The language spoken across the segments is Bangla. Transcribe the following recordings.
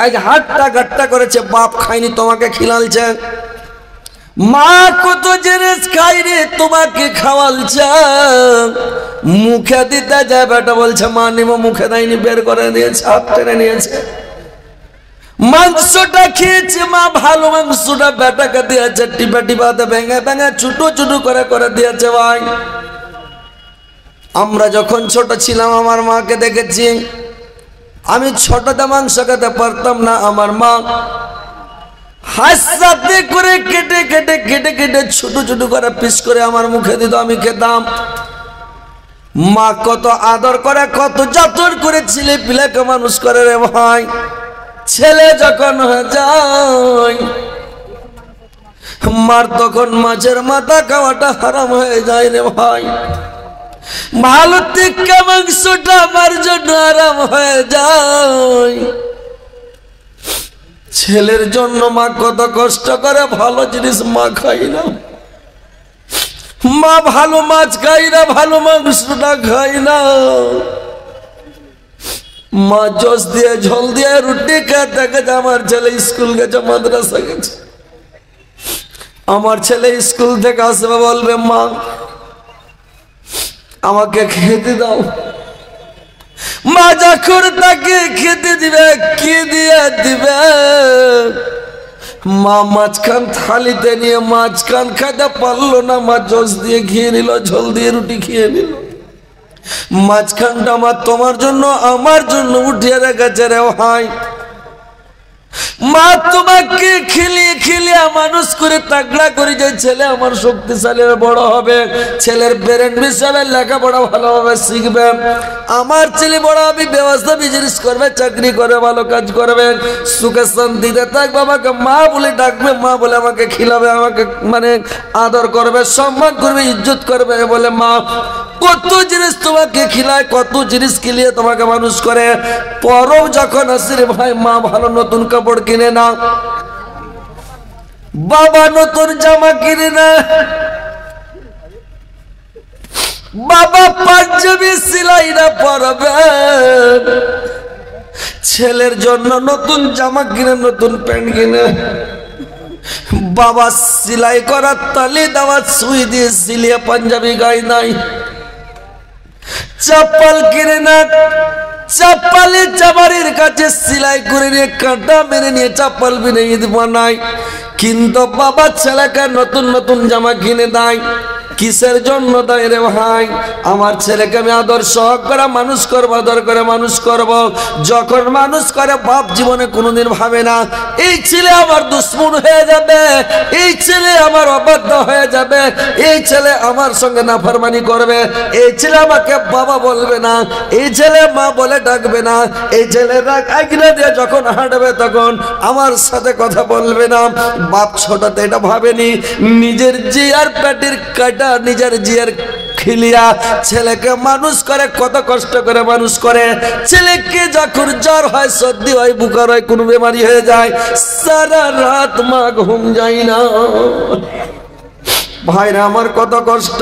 আজ হাটটা গাট্টা করেছে, বাপ খাইনি তোমাকে খিলালছে। মা কত জিনিস খাইনি তোমাকে খাওয়ালছে। মুখে দিতে যায় বেটা বলছে মা নিব, মুখে দেয়নি, বের করে দিয়েছে, হাত টেনে নিয়েছে। মাংসটা খেয়েছে মা, ভালো মাংসটা বেটাকে দিয়েছে, টিপা টিপাতে ভেঙে ভেঙে ছোট ছোট করে করে দিয়েছে। ভাই আমরা যখন ছোট ছিলাম আমার মাকে দেখেছি, আমি ছোটতে মাংস খেতে পারতাম না, আমার মা হাতে করে কেটে কেটে কেটে কেটে ছোট ছোট করে পিস করে আমার মুখে দিত, আমি খেতাম। মা কত আদর করে কত যত্ন করে ছেলে পিলাকে মানুষ করে রে ভাই। ছেলে যখন হয়ে যায় মার তখন মাছের মাথা খাওয়াটা হারাম হয়ে যায় রে ভাই। ভালো টিক্কা মাংসটা আমার জন্য আরাম হয়ে যায়। ছেলের জন্য মা কত কষ্ট করে, ভালো জিনিস মা খাই না, মা ভালো মাছ খাই না, ভালো মাংসটা খাই না। মা জস দিয়ে ঝোল দিয়ে রুটি খেতে খেতে আমার ছেলে স্কুল গেছে, মাদ্রাসা গেছে। আমার ছেলে স্কুল থেকে আসবে বলবে মা আমাকে খেতে দাও। মা যখন তাকে খেতে দিবে কি দিয়ে দিবে? মা মাঝখান থালিতে নিয়ে মাঝখান খাইতে পারলো না, মা জস দিয়ে খেয়ে নিল, ঝোল দিয়ে রুটি খেয়ে নিল। মাঝখানটা আমার তোমার জন্য আমার জন্য উঠিয়ে রেখেছে রে ভাই। মা তোমাকে খেলিয়ে খেলিয়ে মানুষ করে তাগড়া করে যে ছেলে আমার শক্তিশালী বড় হবে, ছেলের ব্রেন হিসাবে লেখাপড়া ভালোভাবে শিখবে, আমার ছেলে বড় হবে, ব্যবস্থা বিজনেস করবে, চাকরি করবে, ভালো কাজ করবে, সুখে শান্তিতে থাকবে, আমাকে মা বলে ডাকবে, মা বলে আমাকে খিলাবে, আমাকে মানে আদর করবে, সম্মান করবে, ইজ্জত করবে বলে মা কত জিনিস তোমাকে খিলায়, কত জিনিস খিলিয়ে তোমাকে মানুষ করে। পরও যখন আসে রে ভাই মা ভালো নতুন কাপড় কিনে না, বাবা নতুন জামা কিনে না, বাবা পাঞ্জাবি সিলাই না পরবে, ছেলের জন্য নতুন জামা কিনে, নতুন প্যান্ট কিনে, বাবা সিলাই করার তালি দেওয়া সুই দিয়ে সিলিয়ে পাঞ্জাবি গায়ে নাই, চপ্পল কিনে না, চপ্পলে চাবারির কাছে সিলাই করে নিয়ে কাঁটা মেরে নিয়ে চপ্পল বিনে ঈদ বানায়। কিন্তু বাবা ছেলেকে নতুন নতুন জামা কিনে দেয়, কিসের জন্য দেয় রে ভাই? আমার ছেলেকে আমি আদর সহক করে মানুষ করবো, আদর করে মানুষ করব। যখন মানুষ করে বাপ জীবনে কোনোদিন ভাবে না এই ছেলে আমার দুশ্মন হয়ে যাবে, এই ছেলে আমার অবাধ্য হয়ে যাবে, এই ছেলে আমার সঙ্গে নাফরমানি করবে, এই ছেলে আমাকে বাবা বলবে না, এই ছেলে মা বলে ডাকবে না, এই ছেলে রাগ আগলে দিয়ে যখন হাঁটবে তখন আমার সাথে কথা বলবে না। বাপ ছোটতে এটা ভাবেনি, নিজের জিয়ার পেটের কাটা নিজের জিয়ার খিলিয়া ছেলেকে মানুষ করে, কত কষ্ট করে মানুষ করে। ছেলেকে যখন জ্বর হয়, সর্দি হয়, বুখার হয়, কোনো বেমারি হয়ে যায়, সারা রাত মা ঘুম যায় না। ভাইরা আমার কত কষ্ট,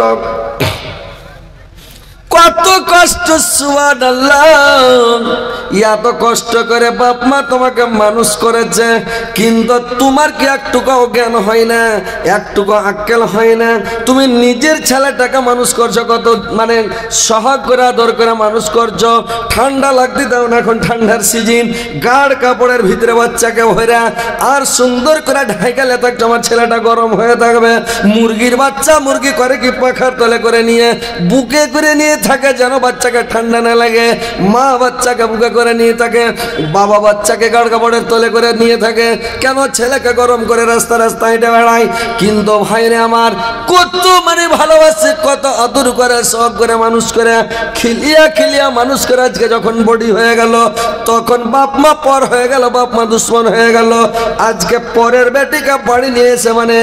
কত কষ্ট, সুবহানাল্লাহ। এত কষ্ট করে বাপ মা তোমাকে মানুষ করেছে, কিন্তু তোমার কি একটুকুও জ্ঞান হয় না, একটুকু আক্কেল হয় না? তুমি নিজের ছেলেটাকে মানুষ করছো, কত মানে সহজ করে আদর করে মানুষ করছো। ঠান্ডা লাগতে দাও না, এখন ঠান্ডার সিজন, গাঢ় কাপড়ের ভিতরে বাচ্চাকে ভরা আর সুন্দর করে ঢাকালে থাকছো, আমার ছেলেটা গরম হয়ে থাকবে। মুরগির বাচ্চা মুরগি করে কি পাখার তলে করে নিয়ে বুকে করে নিয়ে থাকে যেন বাচ্চাকে ঠান্ডা না লাগে। মা বাচ্চাকে বুকে করে নিয়ে থাকে, বাবা বাচ্চাকে গাঢ় কাপড়ের তলে করে নিয়ে থাকে, কেন? ছেলেকে গরম করে রাস্তা রাস্তা হেঁটে বেড়ায়। কিন্তু ভাইরে আমার কত মানে ভালোবাসে, কত আদর করে, সব করে মানুষ করে, খিলিয়া খিলিয়া মানুষ করে। আজকে যখন বডি হয়ে গেল তখন বাপ মা পর হয়ে গেল, বাপ মা দুশ্মন হয়ে গেল। আজকে পরের বেটিকে বাড়ি নিয়ে এসে মানে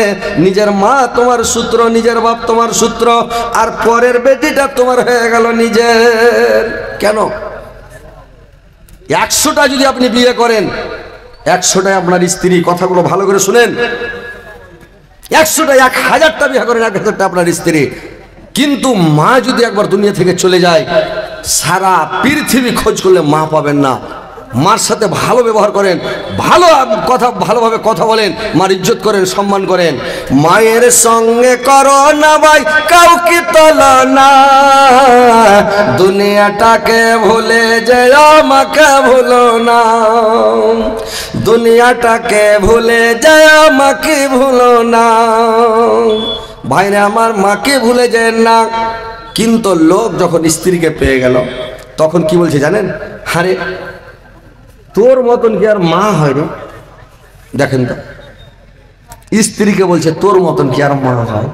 নিজের মা তোমার সূত্র, নিজের বাপ তোমার সূত্র, আর পরের বেটিটা তোমার হয়ে গেল নিজের। কেন? 100টা যদি আপনি বিয়ে করেন, 100টাই আপনার স্ত্রী। কথাগুলো ভালো করে শুনেন, 100টা 1000টা বিয়ে করেন, 1000টা আপনার স্ত্রী। কিন্তু মা যদি একবার দুনিয়া থেকে চলে যায়, সারা পৃথিবী খোঁজ করলে মা পাবেন না। মার সাথে ভালো ব্যবহার করেন, ভালো কথা, ভালোভাবে কথা বলেন, মার ইজ্জত করেন, সম্মান করেন। মায়ের সঙ্গে করো না ভাই কাউকে তুলনা, দুনিয়াটাকে ভুলে যেও আমাকে ভুলো না, দুনিয়াটাকে ভুলে যেও আমাকে ভুলো না। ভাইরে আমার, মাকে ভুলে যেন না। কিন্তু লোক যখন স্ত্রীকে পেয়ে গেল তখন কি বলছে জানেন? আরে তোর মতন কি আর মা হয় রে? দেখেন তো, স্ত্রীকে বলছে তোর মতন কি আর মা হয়?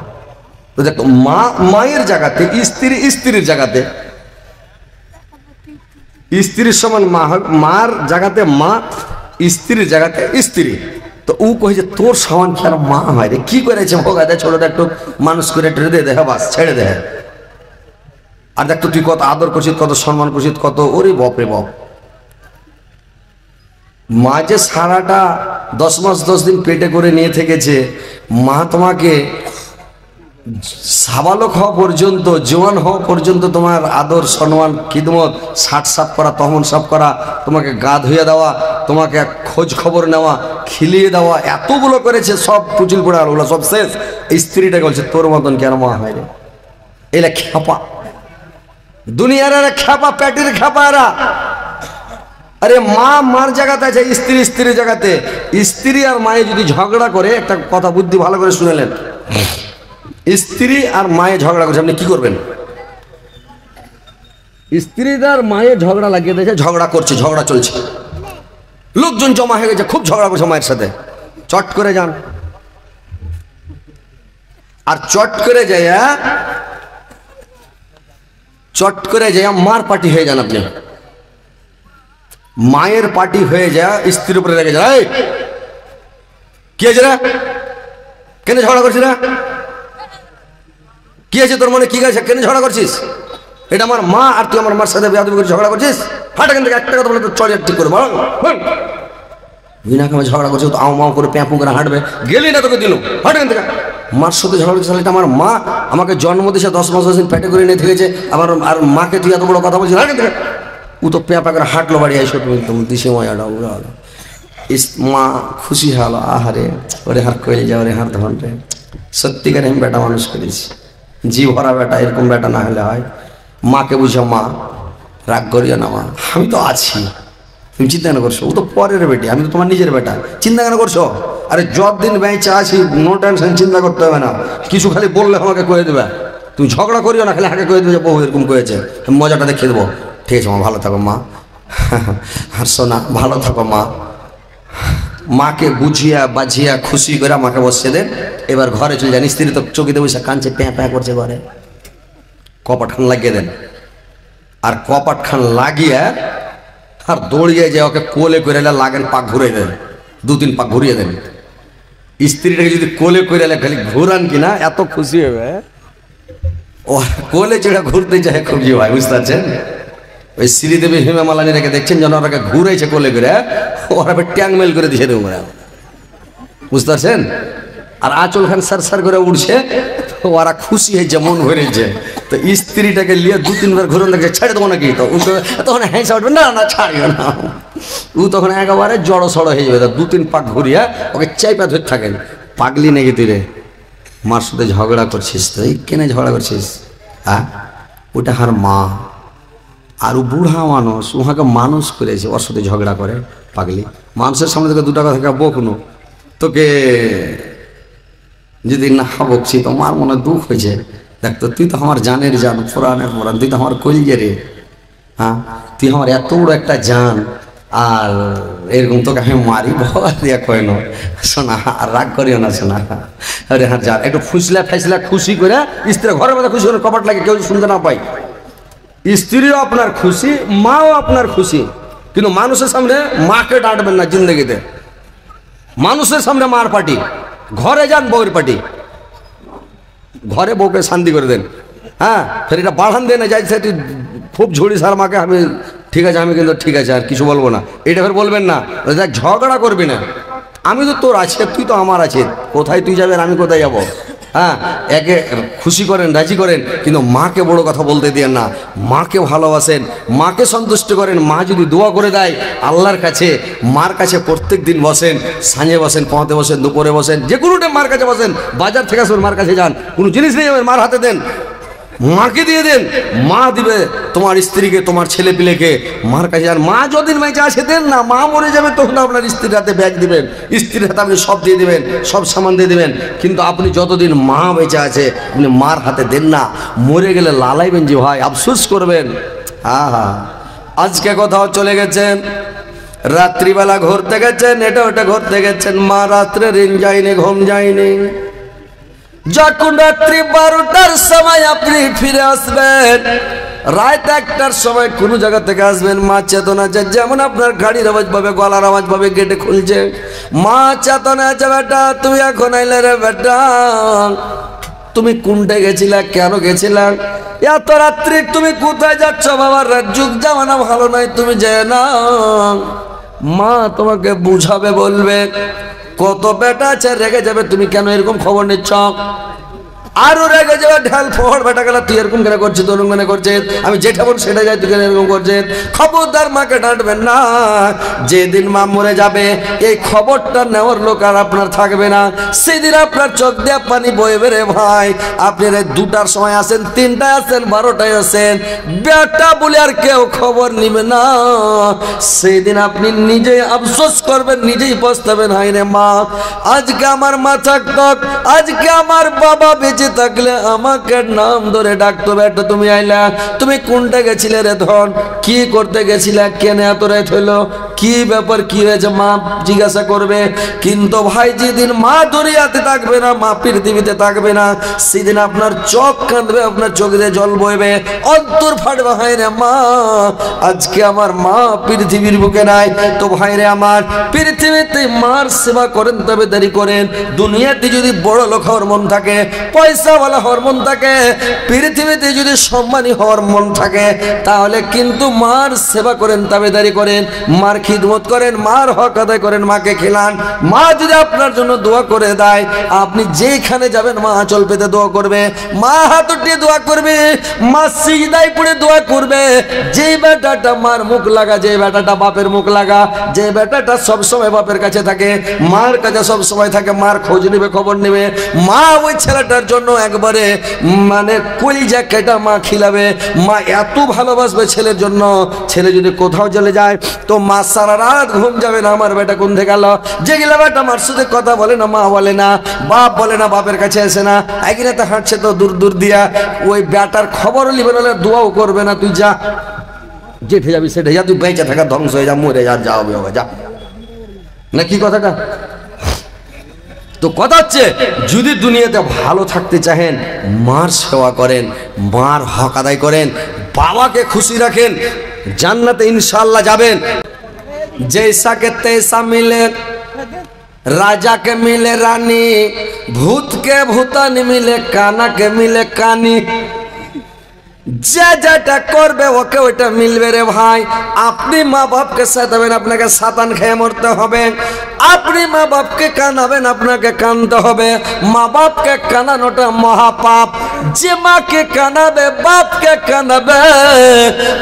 তো দেখো, মা মায়ের জায়গাতে, স্ত্রী স্ত্রীর জায়গাতে, স্ত্রীর সমান মা হয়, মার জায়গাতে মা, স্ত্রীর জায়গাতে স্ত্রী। তো ও কহে যে তোর সমান কি আর মা হয় রে? কি করেছে ভোগা দেয়, ছোটটা একটু মানুষ করে টেনে দে, দেখা বাস ছেড়ে দে। আর দেখ তো তুই কত আদর করছিস, কত সম্মান করছিস, কত, ওরে বাপ রে বাপ। মা যে সারাটা 10 মাস 10 দিন পেটে করে নিয়ে থেকেছে, মা তোমাকে সাবালক হওয়া পর্যন্ত, জওয়ান হওয়া পর্যন্ত তোমার আদর সম্মান খিদমত, সাট সাফ করা, তহমন সাফ করা, তোমাকে গা ধুয়ে দেওয়া, তোমাকে খোঁজ খবর নেওয়া, খিলিয়ে দেওয়া, এতগুলো করেছে, সব পুচিল পোড়া ওগুলো সব শেষ। স্ত্রীটাকে বলছে তোর মতন কেন মা হয় রে? এরা খ্যাপা, দুনিয়ার এরা খ্যাপা, প্যাটির খ্যাপা এরা। আরে মা মার জায়গাতে আছে, স্ত্রী স্ত্রীর জায়গাতে। স্ত্রী আর মায়ে যদি ঝগড়া করে, একটা কথা বুদ্ধি ভালো করে শুনেলেন, স্ত্রী আর মায়ে ঝগড়া করছে, আপনি কি করবেন? স্ত্রী আর মায়ে ঝগড়া লাগিয়ে দিয়েছে, ঝগড়া করছে, ঝগড়া চলছে, লোকজন জমা হয়ে গেছে, খুব ঝগড়া করছে মায়ের সাথে। চট করে যান, আর চট করে যাইয়া মার পার্টি হয়ে যান। আপনি মায়ের পার্টি হয়ে যায়, স্ত্রীর উপরে রেগে যায়, কি আছে রে, কেন ঝগড়া করছিস না? কি আছে তোর মনে, কি আছে, কেন ঝগড়া করছিস? এটা আমার মা, আর তুই আমার মার সাথে বেয়াদবি করে ঝগড়া করছিস? হাট এখান থেকে, একটা কথা বলে তো চল ঠিক করে বল। বিনা কামে ঝগড়া করছে, তো আও মাও করে প্যাঁপু করে হাঁটবে, গেলি না তোকে দিল, হাট এখান থেকে। মার সাথে ঝগড়া করছিস, এটা আমার মা, আমাকে জন্ম দিয়েছে, 10 মাস 10 দিন পেটে করে নিয়ে থেকেছে, আমার আর মাকে তুই এত বড় কথা বলছিস, হাট এখান থেকে। ও তো প্যাঁপা করে হাঁটলো বাড়ি, আইসো দিশে মায়াটা উড়া হলো। মা খুশি হলো, আহারে ওরে হার কইলে যা, ওরে হার ধন রে, সত্যিকার আমি বেটা মানুষ করেছি, জি ভরা বেটা, এরকম বেটা না হলে হয়। মাকে বুঝো, মা রাগ করিও না মা, আমি তো আছি, তুমি চিন্তা কেন করছো? ও তো পরের বেটি, আমি তো তোমার নিজের বেটা, চিন্তা কেন করছো? আরে যতদিন বেঁচে আছি, নো টেনশন, চিন্তা করতে হবে না, কিছু খালি বললে আমাকে কয়ে দেবে। তুমি ঝগড়া করিও না, খালি হাঁকে কয়ে দেবে, বহু এরকম কয়েছে, আমি মজাটা দেখিয়ে দেবো। ঠিক আছে মা, ভালো থাকো মা, আর শোনা ভালো থাকো মা। মাকে বুঝিয়া বাজিয়া খুশি করে আমাকে বসে দেন, এবার ঘরে চলে যান। স্ত্রী তো চকিতে বসে কাঁদছে, প্যাঁ প্যাঁ করছে ঘরে, কপাট খান লাগিয়ে দেন। আর কপাট খান লাগিয়ে আর দৌড়িয়ে যায়, ওকে কোলে করে লাগেন, পাক ঘুরিয়ে দেন, 2-3 পাক ঘুরিয়ে দেন। স্ত্রীটাকে যদি কোলে করে খালি ঘুরান কিনা, এত খুশি হবে। ও কোলে চেড়া ঘুরতে চায় খুবই ভাই, বুঝতে পারছেন? ওই শ্রীদেবী হেমা মালানিরাকে দেখছেন যেন ওরাকে ঘুরেছে কোলে করে, ওরা ট্যাং মেল করে দিয়ে দেবো, বুঝতে পারছেন? আর আঁচল খান সার সার করে উঠছে, ওরা খুশি হয়েছে, মন ভরেছে। তো স্ত্রীটাকে নিয়ে 2-3 বার ঘুরে দেখছে, ছেড়ে দেবো নাকি? তো তখন হ্যাঁসা উঠবে, না না ছাড়িও না। ও তখন একেবারে জড়ো সড়ো হয়ে যাবে, 2-3 পাক ঘুরিয়া ওকে চাইপা ধরে থাকেন। পাগলি নাকি তুই রে, মার সাথে ঝগড়া করছিস? তো এই কেন ঝগড়া করছিস? হ্যাঁ, ওটা হার মা, আর ও বুড়া মানুষ, উহাকে মানুষ করেছে, ওর সাথে ঝগড়া করে। পাগলি, মানুষের সামনে থেকে 2 টাকা থেকে বকনো, তোকে যদি না বকছি তো আমার মনে দুঃখ হয়েছে। দেখ তো, তুই তো আমার জানের জান, পুরাণের পুরাণ, তুই তো আমার কলিজে রে। হ্যাঁ, তুই আমার এত বড় একটা জান, আর এরকম তোকে আমি মারি বাবা দিয়া কয় না। শোনা, আর রাগ করিও না শোনা। আরে হ্যাঁ, যা একটু ফুসলা ফাইসলা খুশি করে, স্ত্রী ঘরের মধ্যে খুশি করে, কপাট লাগে, কেউ শুনতে না পাই। স্ত্রীও আপনার খুশি, মাও আপনার খুশি, কিন্তু মানুষের সামনে মাকে ডাঁটবেন না জিন্দগিতে। মানুষের সামনে মার পার্টি, ঘরে যান বউয়ের পার্টি, ঘরে বউকে শান্তি করে দেন। হ্যাঁ, ফের এটা বাড়ান দেন না, যাই তুই খুব ঝুড়ি সার মাকে, আমি ঠিক আছে, আমি কিন্তু ঠিক আছে, আর কিছু বলবো না, এটা ফের বলবেন না। দেখ, ঝগড়া করবি না, আমি তো তোর আছে, তুই তো আমার আছে, কোথায় তুই যাবে আর আমি কোথায় যাবো? হ্যাঁ, একে খুশি করেন, রাজি করেন, কিন্তু মাকে বড় কথা বলতে দিয়েন না। মাকে ভালোবাসেন, মাকে সন্তুষ্ট করেন। মা যদি দোয়া করে দেয় আল্লাহর কাছে, মার কাছে প্রত্যেক দিন বসেন, সাঁঝে বসেন, পথে বসেন, দুপুরে বসেন, যে কোনো টাইম মার কাছে বসেন। বাজার থেকে আসবেন মার কাছে যান, কোনো জিনিস নিয়ে যাবেন মার হাতে দেন, মাকে দিয়ে দেন। মা দিবে তোমার স্ত্রীকে, তোমার ছেলে পিলেকে। মার কাছে যান। মা যতদিন বেঁচে আছে দেন না, মা মরে যাবে তখন আপনার স্ত্রীর হাতে ব্যাগ দিবেন, স্ত্রীর হাতে আপনি সব দিয়ে দিবেন, সব সামান দিয়ে দিবেন। কিন্তু আপনি যতদিন মা বেঁচে আছে আপনি মার হাতে দেন না। মরে গেলে লালাইবেন যে ভাই, আফসোস করবেন। হ্যাঁ হ্যাঁ, আজকে কোথাও চলে গেছেন, রাত্রিবেলা ঘুরতে গেছেন, এটা ওটা ঘুরতে গেছেন, মা রাত্রে ঋণ যায়নি, ঘুম যায়নি। যখন রাত্রি 12টার সময় আপনি ফিরে আসবেন, রাত 1টার সময় কোন জায়গা থেকে আসবেন, মা চেতনা আছে। যেমন আপনার গাড়ির আওয়াজ পাবে, গলার আওয়াজ পাবে, গেটে খুলছে, মা চেতনা আছে। বেটা তুই এখন আইলে রে বেটা, তুমি কোনটা গেছিলা, কেন গেছিলা, এত রাত্রি তুমি কোথায় যাচ্ছ? বাবার যুগ জামানা ভালো নয়, তুমি যায় না। মা তোমাকে বুঝাবে, বলবে কত বেটা আছে, রেগে যাবে, তুমি কেন এরকম খবর নিচ্ছ? আরো রেগে যাবে, ঢাল ফোড়, বেটা গেলা তুই এরকম কেন করছিস, তরুণ কেন করছিস, আমি যেটা বল সেটা যাই, তুই কেন এরকম করছিস? খবরদার মাকে ডাঁটবেন না। যেদিন মা মরে যাবে এই খবরটা নেওয়ার লোক আর আপনার থাকবে না, সেদিন আপনার চোখ দিয়ে পানি বইবে রে ভাই। আপনি 2টার সময় আসেন, 3টায় আসেন, 12টায় আসেন, বেটা বলে আর কেউ খবর নিবে না। সেদিন আপনি নিজেই আফসোস করবেন, নিজেই পস্তাবেন, হায় রে মা, আজকে আমার মা থাকতো, আজকে আমার বাবা বেঁচে থাকলে আমাকে নাম ধরে ডাকতো, বেটা তুমি আইলা, তুমি কোনটা গেছিলে রে ধন, কি করতে গেছিলে, কেন এত রাত হইলো, কি ব্যাপার, কি হয়েছে, মা জিজ্ঞাসা করবে। কিন্তু ভাই যেদিন মা দুনিয়াতে থাকবে না, মা পৃথিবীতে থাকবে না, সেদিন আপনার চোখ কাঁদবে, আপনার চোখ দিয়ে জল বইবে, অন্তর ফাটবে, হায় রে মা, আজকে আমার মা পৃথিবীর বুকে নাই। তো ভাই রে আমার, পৃথিবীতে মার সেবা করেন, তবে দেরি করেন। দুনিয়াতে যদি বড় লোক হওয়ার মন থাকে, পয়সাওয়ালা হওয়ার মন থাকে, পৃথিবীতে যদি সম্মানী হওয়ার মন থাকে, তাহলে কিন্তু মার সেবা করেন, তাবেদারি করেন, মার খিদমত করেন, মার হক আদায় করেন, মাকে খেলান। মা যদি আপনার জন্য দোয়া করে দেয়, আপনি যেখানে যাবেন মা আঁচল পেতে দোয়া করবে, মা হাত উঠিয়ে দোয়া করবে, মা সিজদায় পড়ে দোয়া করবে। যে বেটাটা মার মুখ লাগা, যে বেটাটা বাপের মুখ লাগা, যে বেটাটা সব সময় বাপের কাছে থাকে, মার কাছে সব সময় থাকে, মার খোঁজ নেবে, খবর নেবে, মা ওই ছেলেটার জন্য একবারে মানে কলিজা কেটা মা খিলাবে। মা এত ভালোবাসবে ছেলের জন্য। ছেলে যদি কোথাও চলে যায় তো মা সারা রাত ঘুম যাবে না, আমার বেটা কোন থেকে গেল। যেগুলা বেটা মার সাথে কথা বলে না, মা বলে না, বাপ বলে না, বাপের কাছে আসে না, একদিনে তো হাঁটছে তো দূর দূর দিয়া, ওই বেটার খবরও লিবে না, দোয়াও করবে না। তুই যা, যেঠে যাবি সেটা যা, তুই বেঁচে থাকা ধ্বংস হয়ে যা, মরে যা, যা হবে যা, না কি কথাটা? তো কথা হচ্ছে, যদি দুনিয়াতে ভালো থাকতে চাহেন, মার সেবা করেন, মার হক আদায় করেন, বাবাকে খুশি রাখেন, জান্নাতে ইনশাআল্লাহ যাবেন। जैसा के तैसा मिले राजा के मिले रानी, भूत के भूतान मिले, काना के मिले कानी। যে যেটা করবে ওকে ওইটা মিলবে রে ভাই। আপনি মা বাপকে সাজাবেন, আপনাকে সাতান খেয়ে মরতে হবে। আপনি মা বাপকে কানাবেন, আপনাকে কানতে হবে। মা বাপকে কানানোটা মহাপাপ। যে মাকে কানাবে, বাপকে কানাবে,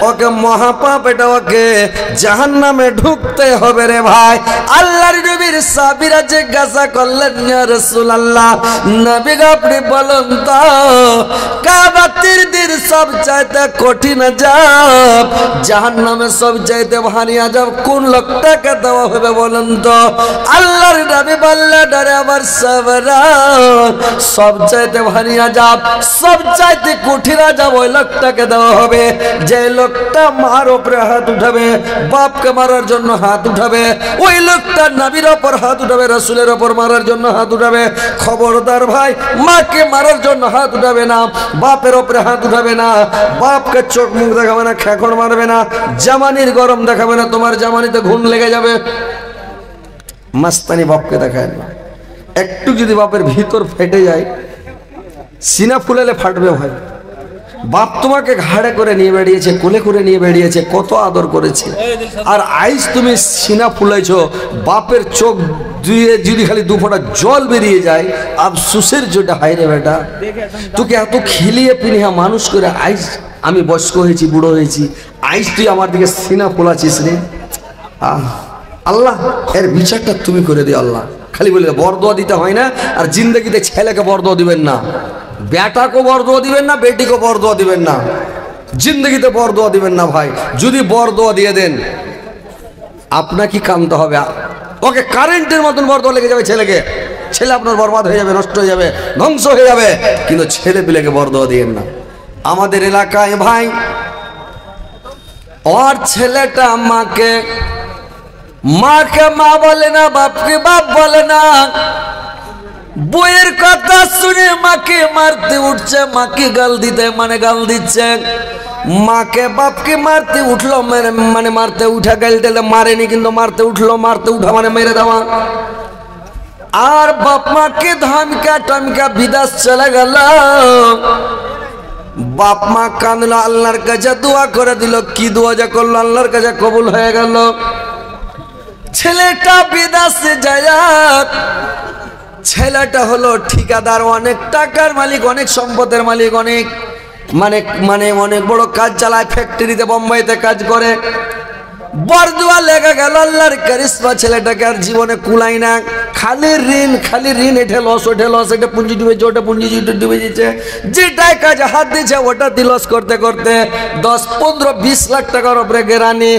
ওকে মহাপাপ, এটা ওকে জাহান্নামে ঢুকতে হবে রে ভাই। আল্লাহর নবীর সাহাবীরা জিজ্ঞাসা করলেন, ইয়া রাসূলুল্লাহ, নবী গো আপনি বলুন তো, কাবাতির দিন সব চাইতে কঠিন আযাব, জাহান্নামে সব চাইতে ভারী আযাব কোন লোকটাকে দেওয়া হবে বলুন তো? আল্লাহর নবী বললেন, আরে আমার সাহাবারা, সব চাইতে ভারী আযাব, সব চাইতে কঠিন আযাব ওই লোকটাকে দেওয়া হবে যে লোকটা মার উপরে হাত উঠাবে, বাপকে মারার জন্য হাত উঠাবে। ওই লোকটা নবীর উপর হাত উঠাবে, রাসূলের উপর মারার জন্য হাত উঠাবে। খবরদার ভাই, মাকে মারার জন্য হাত উঠাবে না, বাপের উপরে হাত উঠাবে না, বাপকে চোখ মুখ দেখাবে না, খেকড় মারবে না, জামানির গরম দেখাবে না, তোমার জামানিতে ঘুম লেগে যাবে। মাস্তানি বাপকে দেখায় না। একটু যদি বাপের ভিতর ফেটে যায়, সিনা ফুলালে ফাটবে ভাই। বাপ তোমাকে ঘাড়ে করে নিয়ে বেরিয়েছে, কোলে করে নিয়ে বেরিয়েছে, কত আদর করেছে, আর আইস তুমি সিনা ফুলাইছো, বাপের চোখ যদি খালি 2 ফোঁটা জল বেরিয়ে যায় আফসোসের যেটা হায় রে বেটা, তোকে এত খেলিয়ে পিনিয়া মানুষ করে আইস আমি বয়স্ক হয়েছি, বুড়ো হয়েছি, আইস তুই আমার দিকে সিনা ফোলাছিস রে। আল্লাহ এর বিচারটা তুমি করে দিও আল্লাহ। খালি বলে বরদোয়া দিতে হয় না, আর জিন্দগিতে ছেলেকে বরদোয়া দিবেন না, বেটাকে বরদোয়া দিবেন না, বেটিকে বরদোয়া দিবেন না, জিন্দগিতে বরদোয়া দিবেন না ভাই। যদি বরদোয়া দিয়ে দেন আপনাকে কামতে হবে, ওকে কারেন্টের মতন বরদোয়া লেগে যাবে ছেলেকে, ছেলে আপনার বরবাদ হয়ে যাবে, নষ্ট হয়ে যাবে, ধ্বংস হয়ে যাবে। কিন্তু ছেলে পিলেকে বরদোয়া দিয়েন না। আমাদের এলাকায় ভাই ওর ছেলেটা মাকে মা বলে না, বাপকে বাপ বলে না, বইয়ের কথা শুনে মাকে মারতে উঠছে, মাকে গাল দিতে মানে গাল দিচ্ছে, মাকে বাপকে মারতে উঠলো মানে মারতে উঠা, গাল দিলে মারেনি কিন্তু মারতে উঠলো, মারতে উঠা মানে মেরে দেওয়া। আর বাপ মাকে ধমকা টমকা বিদেশ চলে গেল, বাপ মা কাঁদলো, আল্লাহর কাছে দোয়া করে দিল, কি দোয়া যা করলো আল্লাহর কাছে কবুল হয়ে গেল। ছেলেটা বিদেশে যায়, ছেলেটা হলো ঠিকাদার, অনেক টাকার মালিক, অনেক সম্পদের মালিক, অনেক মানে অনেক বড় কাজ চালায়, ফ্যাক্টরিতে বোম্বাইতে কাজ করে। বরদোয়া লেগে গেল, আল্লাহর কারিশমা ছেলেটাকে আর জীবনে কুলাই না, খালি ঋণ, এঠে লস ওঠে লস, এটা পুঁজি ডুবেছে ওটা পুঁজি ডুবে দিচ্ছে, যেটাই কাজে হাত দিচ্ছে ওটা লস করতে করতে 10, 15, 20 লাখ টাকার উপরে গেরানি।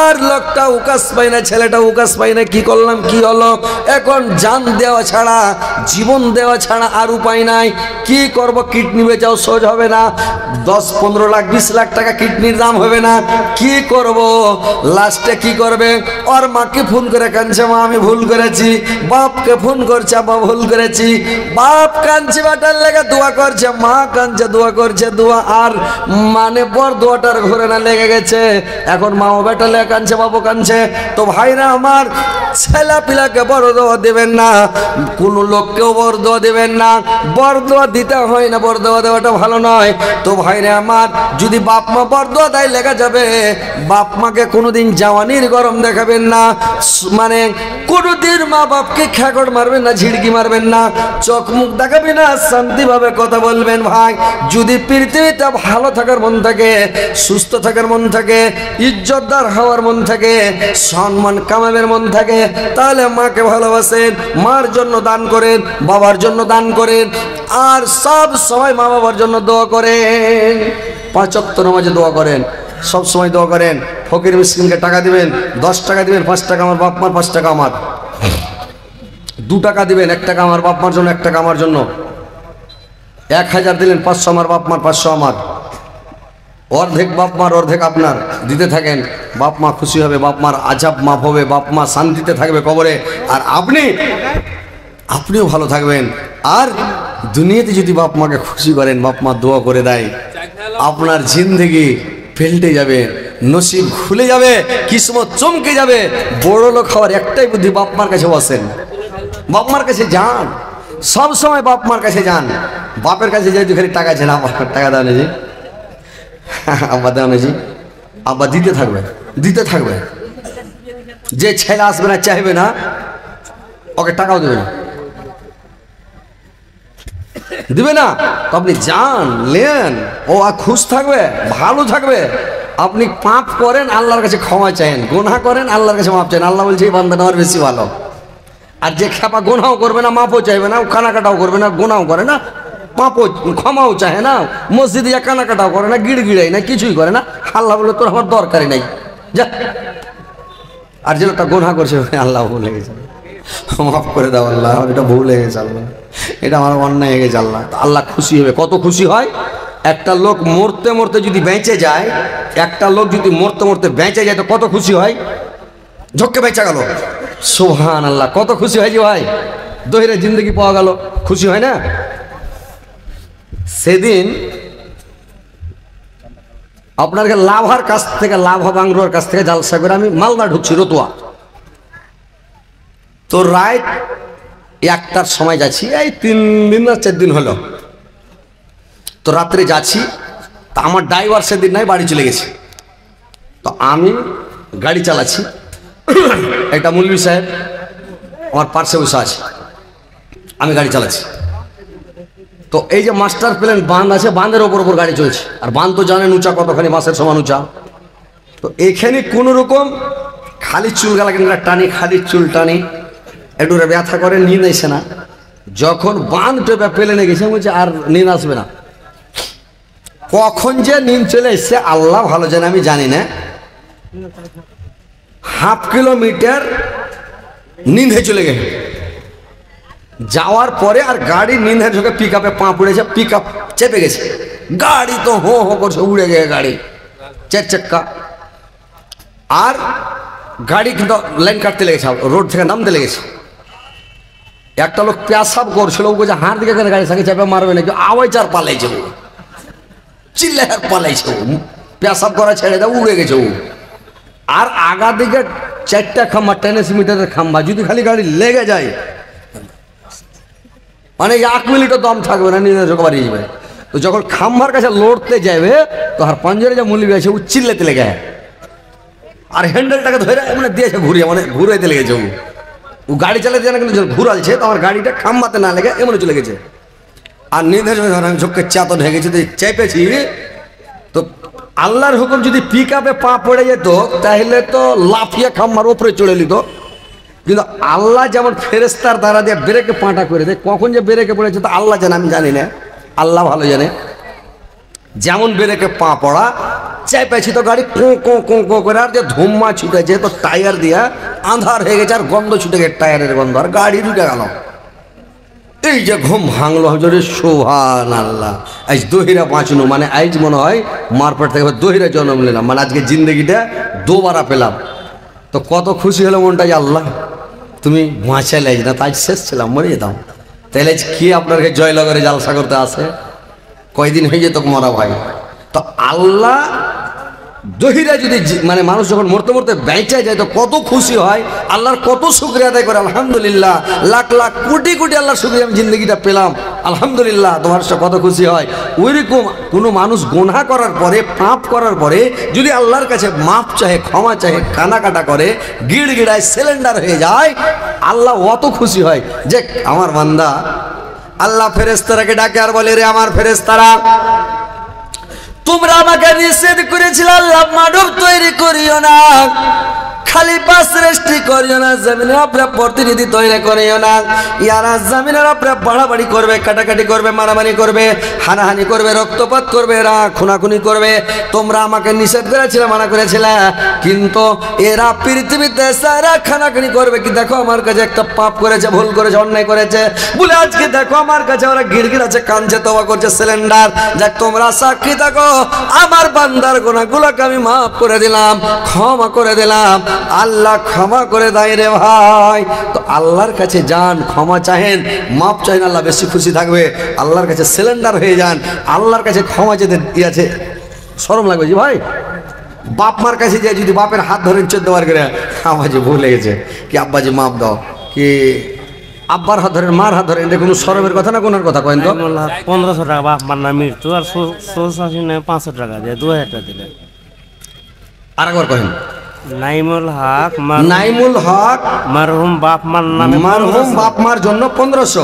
আর লোকটা উকাস পাই না, ছেলেটা উকাস পাই না, কি করলাম কি হলো, এখন জান দেওয়া ছাড়া, জীবন দেওয়া ছাড়া আর উপায় নাই। কি করব, কিডনি বেচাও সহজ হবে না, 10, 15 লাখ 20 লাখ টাকা কিডনির দাম হবে না, কি করব। লাস্টে কি করবে, ওর মাকে ফোন করে কাঁদছে, মা আমি ভুল করেছি, বাপকে ফোন করছে, মা ভুল করেছি, বাপ কাঁদছে বেটার লেগে দোয়া করছে, মা কাঁদছে দোয়া করছে, দোয়া আর মানে বর দোয়াটার ঘরে না লেগে গেছে। এখন মাও বেটা লেগে কাঁদছে, বাবু কাঁদছে। তো ভাইরা আমার, ছেলে পিলাকে বড় দোয়া দেবেন না, কোনো লোককেও বড় দোয়া দেবেন না, বড় দোয়া দিতে হয় না, বড় দোয়া দেওয়াটা ভালো নয়। তো ভাইরা আমার, যদি বাপ মা বড় দোয়া দেয় লেগে যাবে, বাপ মাকে কোনোদিন জওয়ানির গরম দেখাবেন না, মানে কোনোদিন মা বাপকে খ্যাকড় মারবেন না, ঝিড়কি মারবেন না, চোখ মুখ দেখাবেন না, শান্তিভাবে কথা বলবেন। ভাই যদি পৃথিবীতে ভালো থাকার মন থাকে, সুস্থ থাকার মন থাকে, ইজ্জতদার হওয়ার মন থাকে, সম্মান কামাবের মন থাকে, তাহলে মাকে ভালোবাসেন, মার জন্য দান করেন, বাবার জন্য দান করেন, আর সব সময় মা বাবার জন্য দোয়া করেন। 5 ওয়াক্ত নামাজে দোয়া করেন, সব সময় দোয়া করেন। ফকির মিসকিনকে টাকা দিবেন, 10 টাকা দিবেন, 5 টাকা আমার বাপ মার, 5 টাকা আমার, 2 টাকা দিবেন, 1 টাকা আমার বাপ মার জন্য, 1 টাকা আমার জন্য, 1000 দিলেন, 500 আমার বাপ মার, 500 আমার, অর্ধেক বাপ মার অর্ধেক আপনার, দিতে থাকেন। বাপ মা খুশি হবে, বাপ মার আজাব মাফ হবে, বাপ মা শান্তিতে থাকবে কবরে, আর আপনিও ভালো থাকবেন। আর দুনিয়াতে যদি বাপ মাকে খুশি করেন, বাপ মা দোয়া করে দেয়, আপনার জিন্দেগি ফেলতে যাবে, নসিব খুলে যাবে, কিসমত চমকে যাবে। বড় লোক হওয়ার একটাই বুদ্ধি, বাপ মার কাছে বসেন, বাপ মার কাছে যান, সব সময় বাপ মার কাছে যান। বাপের কাছে যেহেতু খালি টাকা আছে না, টাকা দাও না জি, আব্বা দাও না জি, আব্বা দিতে থাকবে। যে ছেলে আসবে না, চাইবে না, ওকে টাকাও দেবে না, দিবে না, তো আপনি যান, নেন, ও আর খুশ থাকবে, ভালো থাকবে। আপনি পাপ করেন, আল্লাহর কাছে ক্ষমা চাইেন, গুনাহ করেন, আল্লাহর কাছে মাপ চাইেন। আল্লাহ বলছে এই বান্দা আমার বেশি ভালো। আর যে খেপা গুনাহও করবে না, মাপও চাইবে না, কানাকাটাও করবে না, গুনাহও করে না, মাপও ক্ষমাও চাহে না, মসজিদে যা কানাকাটাও করে না, গিড়গিড়াই না, কিছুই করে না, আল্লাহ বলে তোর আমার দরকারই নাই, যা। আর যে লোকটা গুনাহ করছে, আল্লাহ ভুলে গেছে, মাফ করে দাও আল্লাহ, এটা ভুল হয়ে গেছে আল্লাহ, এটা আমার অন্যায় হয়ে গেছে আল্লাহ। আল্লাহ খুশি হবে। কত খুশি হয়, একটা লোক মরতে মরতে যদি বেঁচে যায়, একটা লোক যদি মরতে মরতে বেঁচে যায় তো কত খুশি হয়, ঝক্কে বেঁচে গেল, সুবহানাল্লাহ, কত খুশি হয় যে ভাই দহিরে জিন্দগি পাওয়া গেল, খুশি হয় না। সেদিন আপনার লাভার কাছ থেকে, লাভা বাংলোর কাছ থেকে জালসা করে আমি মালদা ঢুকছি, রতুয়া। তো রাত 1টার সময় যাচ্ছি, এই 3 দিন না 4 দিন হলো। তো রাত্রে যাচ্ছি, তা আমার ড্রাইভার সেদিন নাই, বাড়ি চলে গেছে। তো আমি গাড়ি চালাচ্ছি, একটা মৌলভী সাহেব আমার পার্শ্বে বসে আছে, আমি গাড়ি চালাচ্ছি। তো এই যে মাস্টার প্ল্যান বাঁধ আছে, বাঁধের ওপর ওপর গাড়ি চলছে, আর বাঁধ তো জানেন উঁচা কতখানি, মাসের সমান উঁচা। তো এখানে কোনো রকম খালি চুল গালা কিনা টানি, খালি চুল টানি, একটু ব্যথা করে, নিয়ে এসে না। যখন বাঁধ টেপে প্লেনে গেছে বলছে আর নিন আসবে না। কখন যে নিন চলে এসছে আল্লাহ ভালো জানে, আমি জানি না। হাফ কিলোমিটার নিন্দে চলে গেছে, যাওয়ার পরে আর গাড়ি নিন্দে ঢোকে পিক আপে পা পড়েছে, পিক আপ চেপে গেছে, গাড়ি তো হো হো করছে, উড়ে গেছে গাড়ি, 4 চাক্কা। আর গাড়ি কিন্তু লাইন কাটতে লেগেছে, রোড থেকে নামতে লেগেছে। একটা লোক পেশাব করছিল, ও বলছে হার দিকে গাড়ি সাথে চেপে মারবে নাকি, আওয়াজ আর পালাইছে, ও চিল্লে আর পালাইছে, ও পেশাব করা ছেড়ে দেয়, উড়ে গেছে ও। আর আগা দিকে 4টা খাম্বা, 10 মিটারের খাম্বা, যদি খালি গাড়ি লেগে যায় মানে 1 মিনিটও দম থাকবে না, নিজের চোখে বাড়িয়ে যাবে। তো যখন খাম্বার কাছে লড়তে যাবে তো আর পাঞ্জারে যা মুলি আছে ও চিল্লাতে লেগে, আর হ্যান্ডেলটাকে ধরে মানে দিয়েছে ঘুরিয়ে, মানে ঘুরাইতে লেগেছে। ও গাড়ি চালাতে জানে, কিন্তু যখন ঘুরালছে তো আমার গাড়িটা খাম্বাতে না লেগে এমন চলে গেছে। আর নির্দেশ আমি চোখকে চাতন হয়ে গেছে, চেপেছি। তো আল্লাহর হুকুম যদি পিক আপে পা পড়ে যেত তাহলে তো লাফিয়ে খাম্বার ওপরে চলে নিত। কিন্তু আল্লাহ যেমন ফেরেস্তার দ্বারা দিয়ে ব্রেকে পাটা করে দেয়, কখন যে ব্রেকে পড়েছে তো আল্লাহ জানে, আমি জানি না, আল্লাহ ভালো জানে। যেমন ব্রেকে পা পড়া, চেপেছি তো গাড়ি কো কো কো কো করে, আর যে ধুম্মা ছুটেছে তো টায়ার দিয়া আন্ধার হয়ে গেছে, আর গন্ধ ছুটে গেছে, টায়ারের গন্ধ, আর গাড়ি ঢুকে গেল। এই যে ঘুম ভাঙলো, হজরে সুবহানাল্লাহ। আজ দহিরা বাঁচনো, মানে আজ মনে হয় মারপেট থেকে দহিরা জন্ম নিলাম, মানে আজকে জিন্দগিটা দোবারা পেলাম। তো কত খুশি হলো মনটা যে আল্লাহ তুমি বাঁচাইলে, না তাই শেষ ছিলাম, মরে যেতাম। তাহলে কি আপনাকে জয়নগরে জালসা করতে আসে, কয়দিন হয়ে যেত মরা ভাই। তো আল্লাহ দহিরা যদি মানে মানুষ যখন মরতে মরতে বেঁচে যায় তো কত খুশি হয়, আল্লাহর কত শুকরিয়া আদায় করে, আলহামদুলিল্লাহ, লাখ লাখ কোটি কোটি আল্লাহর শুকরিয়া, আমি জিন্দগিটা পেলাম, আলহামদুলিল্লাহ। তোমার সাথে কত খুশি হয়। ওইরকম কোনো মানুষ গুনাহ করার পরে, পাপ করার পরে যদি আল্লাহর কাছে মাপ চাহে, ক্ষমা চাহে, কানাকাটা করে, গিড়গিড়ায় সিলিন্ডার হয়ে যায়, আল্লাহ অত খুশি হয় যে আমার বান্দা। আল্লাহ ফেরেশতারাকে ডাকে আর বলে, রে আমার ফেরেশতারা, তোমরা আমাকে নিষেধ করেছিলে আল্লাহ মানব তৈরি করিও না, খলিফা সৃষ্টি করিও না, জমিনের উপরে প্রতিনিধি তৈরি করিও না। ইয়ারা জমিনের উপরে বাড়াবাড়ি করবে, কাটাকাটি করবে, মারামারি করবে, হানাহানি করবে, রক্তপাত করবে, এরা খুনাখুনি করবে। তোমরা আমাকে নিষেধ করেছিলে, মানা করেছিলে, কিন্তু এরা পৃথিবীতে সারা খানাখানি করবে। কি দেখো আমার কাছে একটা পাপ করেছে, ভুল করেছে, অন্যায় করেছে বলে আজকে দেখো আমার কাছে ওরা গিড়গিড় আছে, কাঁদছে, তওবা করছে, সিলিন্ডার। যাক তোমরা সাক্ষী থাকো, আমার বান্দার গুনাহগুলোকে আমি মাফ করে দিলাম, ক্ষমা করে দিলাম। আল্লাহ ক্ষমা করে দেয় রে ভাই। তো আল্লাহর কাছে যান, ক্ষমা চাহেন, মাপ চাহেন, আল্লাহ বেশি খুশি থাকবে। আল্লাহর কাছে সিলিন্ডার হয়ে যান, আল্লাহর কাছে ক্ষমা চেতে আছে, শরম লাগবে জি ভাই। বাপ মার কাছে যে যদি বাপের হাত ধরেন 14 বার করে, আব্বাজি ভুল লেগেছে, কি আব্বাজি মাপ দাও, কি আব্বার হাত ধরেন, মার হাত ধরেন, এটা কোনো শরমের কথা না, কোনার কথা কয়েন তো। 1500 টাকা বাপ মার নাম মৃত্যু, আর 500 টাকা দিয়ে 2000 টাকা দিলেন। আর একবার কহেন। নাইমুল হক, নাইমুল হক মারহুম বাপ মার নামে, মারহুম বাপ মার জন্য 1500।